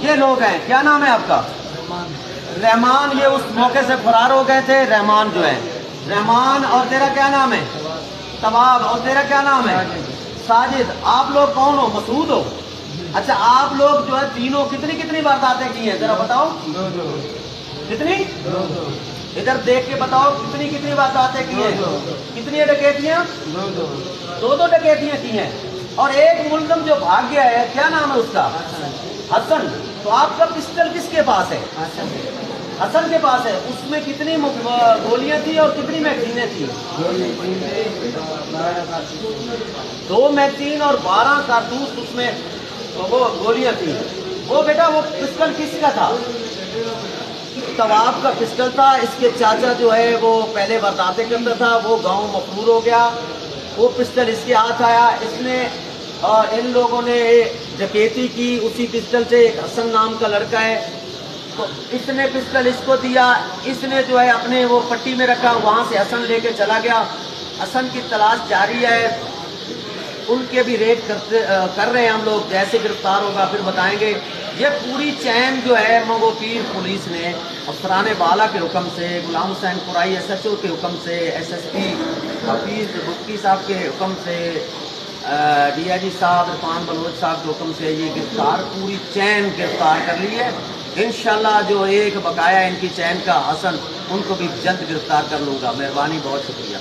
یہ لوگ ہیں، کیا نام ہے آپ کا؟ رحمان۔ یہ اس موقع سے فرار ہو گئے تھے، رحمان جو ہے، رحمان۔ اور تیرا کیا نام ہے؟ طباب۔ اور تیرا کیا نام ہے؟ ساجد۔ آپ لوگ کون ہو؟ مسعود ہو؟ اچھا، آپ لوگ جو ہے تینوں کتنی وارداتیں کی ہیں ذرا بتاؤ؟ کتنی؟ ادھر دیکھ کے بتاؤ، کتنی وارداتیں کی ہیں؟ کتنی ڈکیتیاں؟ دو ڈکیتیاں کی ہیں۔ اور ایک ملزم جو بھاگ گیا ہے، کیا نام ہے اس کا؟ حسن۔ تو آپ کا پسٹل کس کے پاس ہے؟ حسن کے پاس ہے۔ اس میں کتنی گولیاں تھی اور کتنی میگزینیں تھی؟ 2 میگزین اور 12 کارتوس اس میں وہ گولیاں تھیں۔ وہ بیٹا وہ پسٹل کس کا تھا؟ طواب کا پسٹل تھا۔ اس کے چاچا جو ہے وہ پہلے وارداتیں کرتا تھا، وہ گاؤں مفرور ہو گیا، وہ پسٹل اس کے ہاتھ آیا، اس نے اور ان لوگوں نے ڈکیتی کی اسی پسٹل سے۔ ایک حسن نام کا لڑکا ہے، تو اس نے پسٹل اس کو دیا، اس نے جو ہے اپنے وہ پٹی میں رکھا، وہاں سے حسن لے کے چلا گیا۔ حسن کی تلاش جاری ہے، ان کے بھی ریڈ کر رہے ہیں ہم لوگ، جیسے گرفتار ہوگا پھر بتائیں گے۔ یہ پوری چین جو ہے منگو پیر پولیس نے افسران بالا کے حکم سے، غلام حسین قرائی SHO کے حکم سے، SSP حفیظ بکی صاحب کے حکم سے، DIG صاحب عرفان بلوچ صاحب کے حکم سے یہ پوری چین گرفتار کر لی ہے۔ انشاءاللہ جو ایک بقایا ان کی چین کا حسن، ان کو بھی جلد گرفتار کر لوں گا۔ مہربانی، بہت شکریہ۔